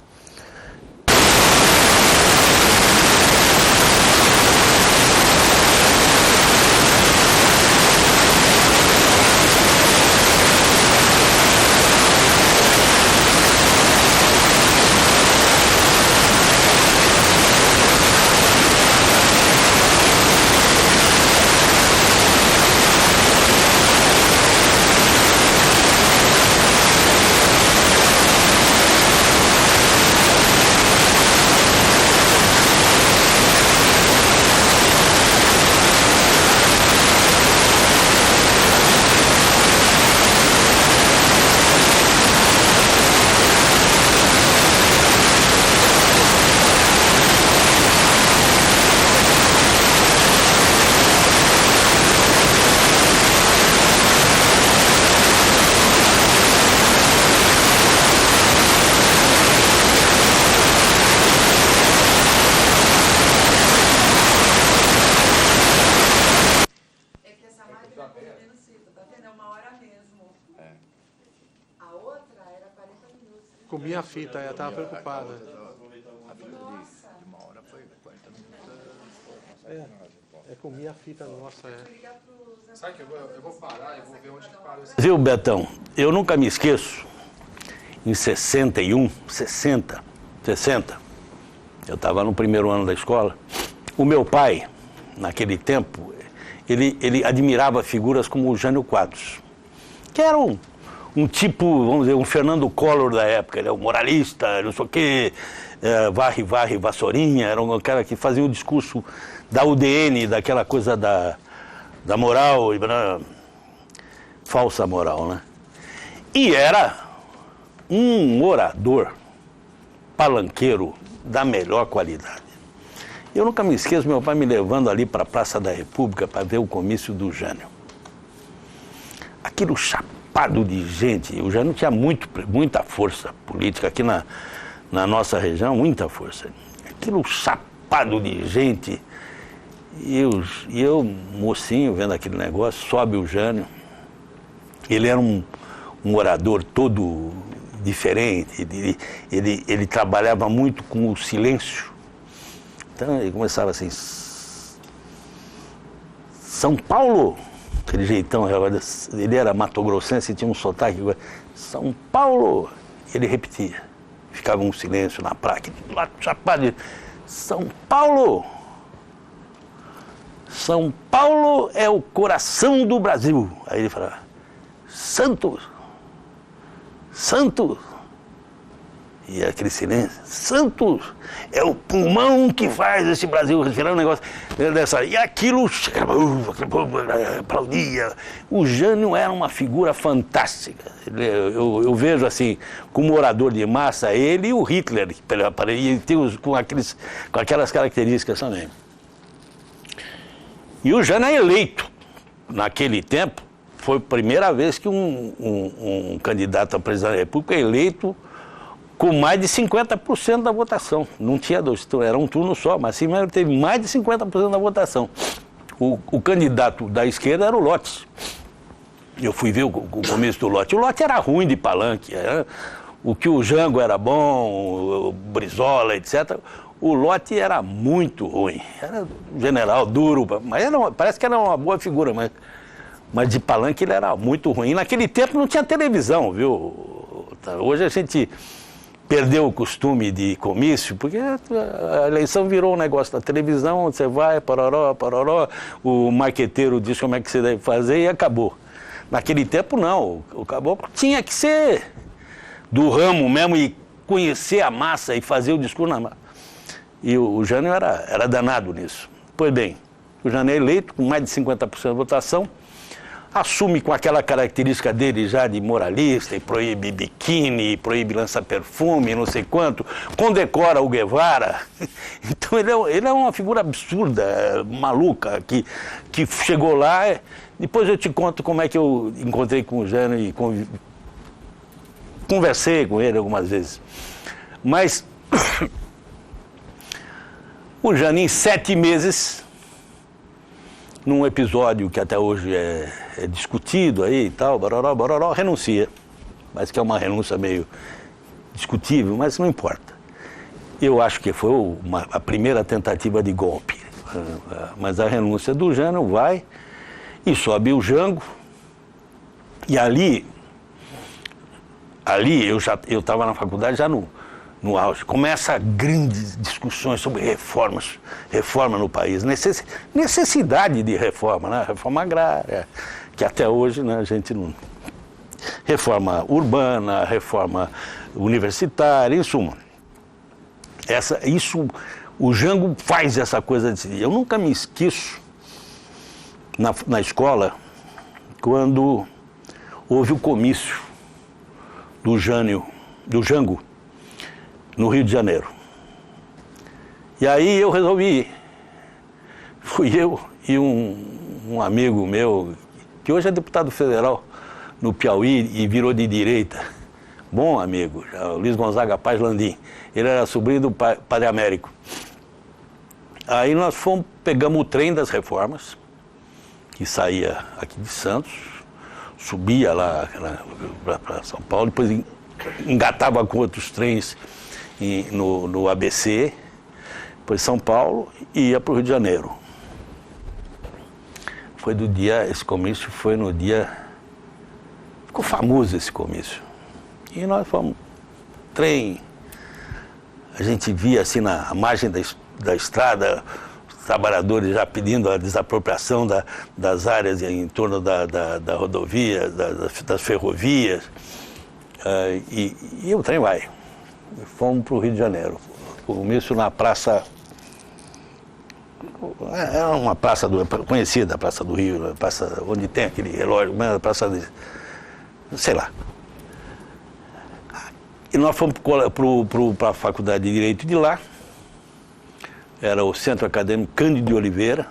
Comia a fita, eu estava preocupada. Comia a fita nossa, Sabe que eu vou parar e vou ver onde que parou esse... Viu, Betão? Eu nunca me esqueço, em 61, 60, eu estava no primeiro ano da escola, o meu pai, naquele tempo, ele admirava figuras como o Jânio Quadros, que era um tipo, vamos dizer, um Fernando Collor da época, ele é um moralista, não sei o quê, varre, vassourinha, era um cara que fazia o discurso da UDN, daquela coisa da moral, falsa moral, né? E era um orador palanqueiro da melhor qualidade. Eu nunca me esqueço, meu pai me levando ali para a Praça da República para ver o comício do Jânio. Aquilo chapado de gente, o Jânio tinha muita força política aqui na nossa região, muita força. Aquilo chapado de gente, e eu, mocinho, vendo aquele negócio, sobe o Jânio. Ele era um orador todo diferente, ele trabalhava muito com o silêncio. Então ele começava assim, São Paulo, aquele jeitão, ele era matogrossense e tinha um sotaque, São Paulo, ele repetia, ficava um silêncio na praça, lá chapado, São Paulo, São Paulo é o coração do Brasil. Aí ele falava, Santos, Santos, e aquele silêncio, Santos é o pulmão que faz esse Brasil respirar um negócio dessa. E aquilo aplaudia. O Jânio era uma figura fantástica. Eu vejo assim, como orador de massa, ele e o Hitler, e tem com aquelas características também. E o Jânio é eleito. Naquele tempo, foi a primeira vez que um candidato a presidente da República é eleito com mais de 50% da votação. Não tinha dois turnos, era um turno só, mas assim ele teve mais de 50% da votação. O candidato da esquerda era o Lotz. Eu fui ver o começo do Lotz. O Lotz era ruim de palanque. O que o Jango era bom, o Brizola, etc. O Lotz era muito ruim. Era um general duro, mas parece que era uma boa figura, mas de palanque ele era muito ruim. E naquele tempo não tinha televisão, viu? Hoje a gente perdeu o costume de comício, porque a eleição virou um negócio da televisão, você vai, paroró, o marqueteiro diz como é que você deve fazer e acabou. Naquele tempo não, o caboclo tinha que ser do ramo mesmo e conhecer a massa e fazer o discurso na massa. E o Jânio era danado nisso. Pois bem, o Jânio é eleito com mais de 50% da votação. assume com aquela característica dele já de moralista, e proíbe biquíni, proíbe lança-perfume, não sei quanto, condecora o Guevara. Então ele é uma figura absurda, maluca, que chegou lá. Depois eu te conto como é que eu encontrei com o Jânio e conversei com ele algumas vezes. Mas o Jânio, em 7 meses, num episódio que até hoje é discutido aí e tal, baroró, renuncia. Mas que é uma renúncia meio discutível, mas não importa. Eu acho que foi a primeira tentativa de golpe. Mas a renúncia do Jânio vai e sobe o Jango. E ali eu estava na faculdade já no auge. Começa grandes discussões sobre reforma no país, necessidade de reforma, né? Reforma agrária, que até hoje, né, a gente não... Reforma urbana, reforma universitária, em suma. O Jango faz essa coisa de... Eu nunca me esqueço, na escola, quando houve o comício do Jango, no Rio de Janeiro. E aí eu resolvi ir. Fui eu e um amigo meu, que hoje é deputado federal no Piauí e virou de direita. Bom amigo, o Luiz Gonzaga Paz Landim. Ele era sobrinho do Padre Américo. Aí nós pegamos o trem das reformas, que saía aqui de Santos, subia lá para São Paulo, depois engatava com outros trens no ABC, depois São Paulo, e ia para o Rio de Janeiro. Esse comício foi no dia... Ficou famoso esse comício. E nós fomos, trem, a gente via assim na margem da estrada, os trabalhadores já pedindo a desapropriação das áreas em torno da rodovia, das ferrovias, e o trem vai. Fomos para o Rio de Janeiro. O comício na praça... É uma praça conhecida, a Praça do Rio, a praça onde tem aquele relógio, a praça de... sei lá. E nós fomos para a Faculdade de Direito de lá, era o Centro Acadêmico Cândido de Oliveira,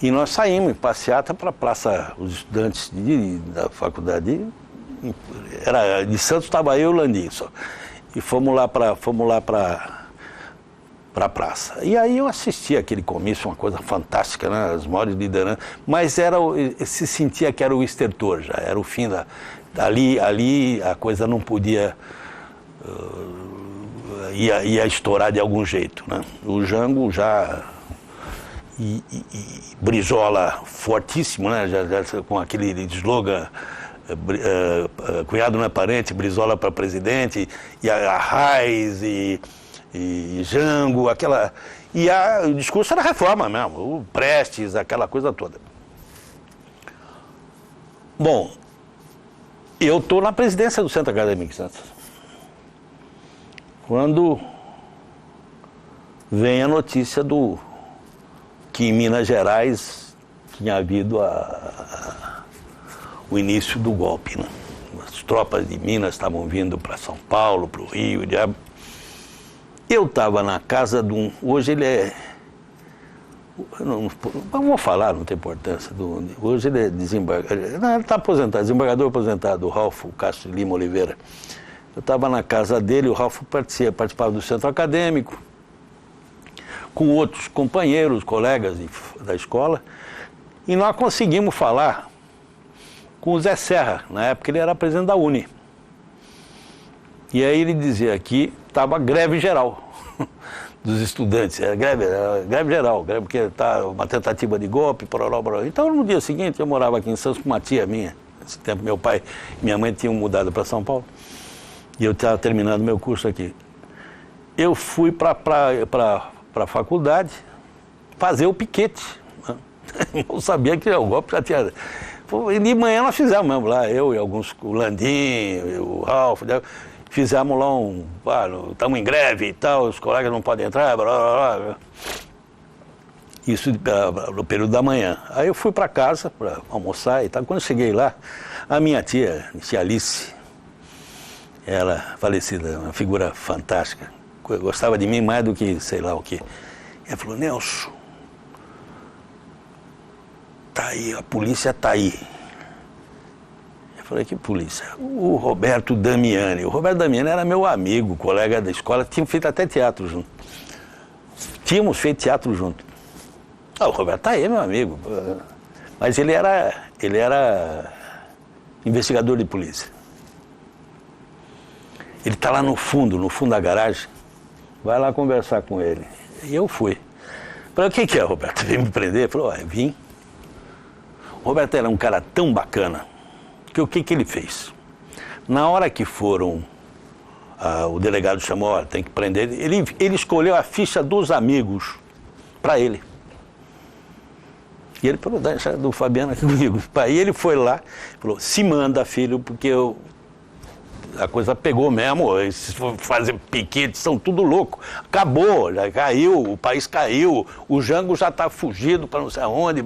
e nós saímos em passeata para a praça, os estudantes da faculdade, de Santos estava eu e o Landim só, e fomos lá para a praça. E aí eu assisti aquele comício, uma coisa fantástica, né? As maiores lideranças, mas se sentia que era o estertor já, era o fim ali a coisa não podia, ia estourar de algum jeito, né? O Jango já, e Brizola fortíssimo, né? Já com aquele slogan, cunhado não é parente, Brizola para presidente, e a Raiz, e Jango, o discurso era reforma mesmo, o Prestes, aquela coisa toda. Bom, eu estou na presidência do Centro Acadêmico de Santos. Quando vem a notícia que em Minas Gerais tinha havido o início do golpe, né? As tropas de Minas estavam vindo para São Paulo, para o Rio, eu estava na casa de um... Hoje ele é... Não vou falar, não tem importância. Hoje ele é desembargador... Ele está aposentado, desembargador aposentado, o Ralfo Castro de Lima Oliveira. Eu estava na casa dele, o Ralfo participava do Centro Acadêmico, com outros companheiros, colegas da escola, e nós conseguimos falar com o Zé Serra. Na época ele era presidente da UNE. E aí ele dizia que estava greve geral dos estudantes, era greve geral, porque está uma tentativa de golpe, pororó. Então no dia seguinte eu morava aqui em Santos com uma tia minha, nesse tempo meu pai e minha mãe tinham mudado para São Paulo, e eu estava terminando meu curso aqui. Eu fui para a faculdade fazer o piquete, né? Eu sabia que o golpe já tinha... E de manhã nós fizemos mesmo lá, eu e alguns, o Landim, o Ralf, fizemos lá estamos em greve e tal, os colegas não podem entrar, blá, blá, blá. Isso no período da manhã. Aí eu fui para casa para almoçar e tal. Quando eu cheguei lá, a minha tia Alice, ela falecida, uma figura fantástica, gostava de mim mais do que sei lá o quê. Ela falou: Nelson, tá aí, a polícia tá aí. Eu falei: que polícia? O Roberto Damiani. O Roberto Damiani era meu amigo, colega da escola, tínhamos feito até teatro junto. Tínhamos feito teatro junto. O Roberto tá aí, meu amigo. Mas ele era investigador de polícia. Ele tá lá no fundo da garagem. Vai lá conversar com ele. E eu fui. Falei: o que é, Roberto? Vem me prender? Ele falou: vim. O Roberto era um cara tão bacana que o que ele fez? Na hora que foram, o delegado chamou: tem que prender ele, ele escolheu a ficha dos amigos para ele. E ele falou: deixa do Fabiano aqui comigo. Aí ele foi lá e falou: se manda, filho, porque a coisa pegou mesmo, se for fazer piquete, são tudo louco. Acabou, já caiu, o país caiu, o Jango já está fugido para não sei aonde.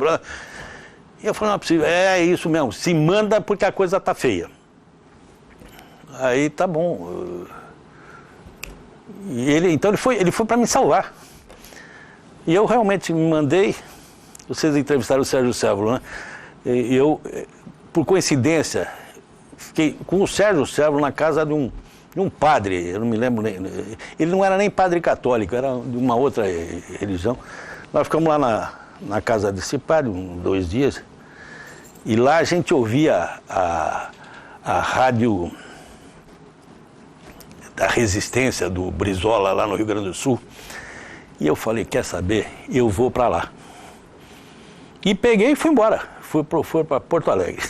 E eu falei: não é possível, é isso mesmo, se manda porque a coisa está feia. Aí tá bom. E então ele foi para me salvar. E eu realmente me mandei. Vocês entrevistaram o Sérgio Sévolo, né? E eu, por coincidência, fiquei com o Sérgio Sévolo na casa de um padre, eu não me lembro nem. Ele não era nem padre católico, era de uma outra religião. Nós ficamos lá na casa desse padre, 2 dias, e lá a gente ouvia a rádio da Resistência, do Brizola, lá no Rio Grande do Sul. E eu falei: quer saber? Eu vou para lá. E peguei e fui embora. Fui para Porto Alegre.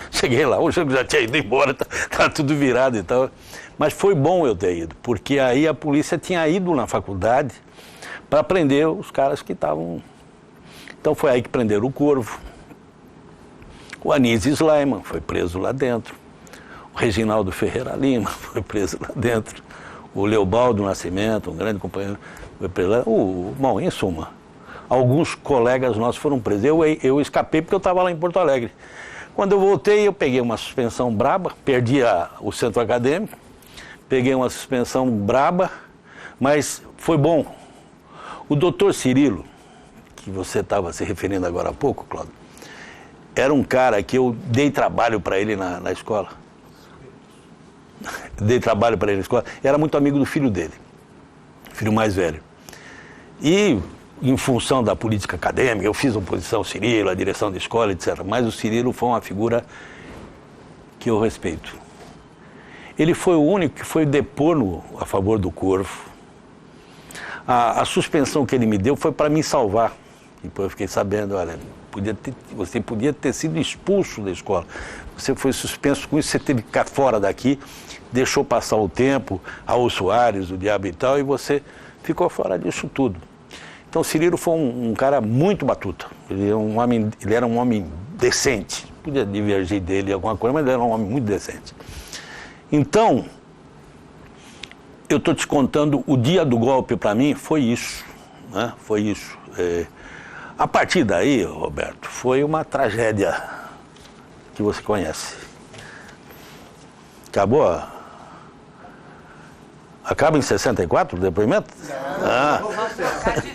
Cheguei lá, hoje eu já tinha ido embora, tá tudo virado e tal. Mas foi bom eu ter ido, porque aí a polícia tinha ido na faculdade para prender os caras que estavam... Então foi aí que prenderam o Corvo. O Anísio Sleiman foi preso lá dentro. O Reginaldo Ferreira Lima foi preso lá dentro. O Leobaldo Nascimento, um grande companheiro, foi preso lá. Bom, em suma, alguns colegas nossos foram presos. Eu escapei porque eu estava lá em Porto Alegre. Quando eu voltei, eu peguei uma suspensão braba, perdi o centro acadêmico, peguei uma suspensão braba, mas foi bom. O doutor Cirilo, que você estava se referindo agora há pouco, Cláudio, era um cara que eu dei trabalho para ele na escola. Dei trabalho para ele na escola. Era muito amigo do filho dele, filho mais velho. E, em função da política acadêmica, eu fiz oposição ao Cirilo, a direção da escola, etc. Mas o Cirilo foi uma figura que eu respeito. Ele foi o único que foi depor a favor do Corvo. A suspensão que ele me deu foi para me salvar. Depois eu fiquei sabendo: olha, você podia ter sido expulso da escola. Você foi suspenso com isso, você teve que ficar fora daqui, deixou passar o tempo, Raul Soares, o diabo e tal, e você ficou fora disso tudo. Então o Cirilo foi um cara muito batuta. Ele era um homem decente. Podia divergir dele alguma coisa, mas ele era um homem muito decente. Então, eu estou te contando, o dia do golpe para mim foi isso, né? Foi isso. A partir daí, Roberto, foi uma tragédia que você conhece. Acabou? Acaba em 64 o depoimento? Não.